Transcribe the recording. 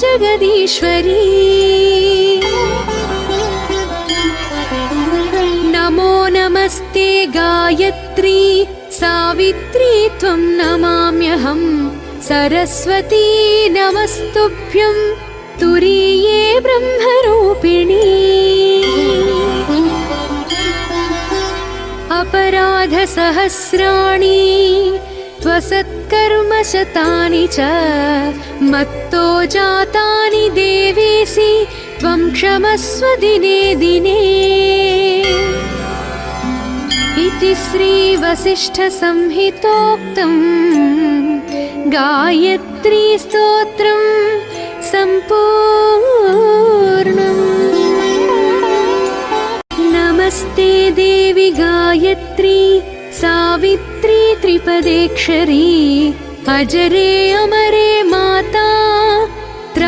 जगदीश्वरी। नमो नमस्ते गायत्री सावित्री त्वं नमाम्यहम्। सरस्वती नमस्तुभ्यं तुरीये ब्रह्मरूपिणी। अपराधसहस्राणि त्वसत्कर्मशतानि च मत्तो जातानि देवेसि त्वं क्षमस्व दिने दिने। इति श्रीवसिष्ठसंहितोक्तं गायत्री स्तोत्रं सम्पूर्णम्। नमस्ते देवी गायत्री सावित्री त्रिपदेक्षरी। अजरे अमरे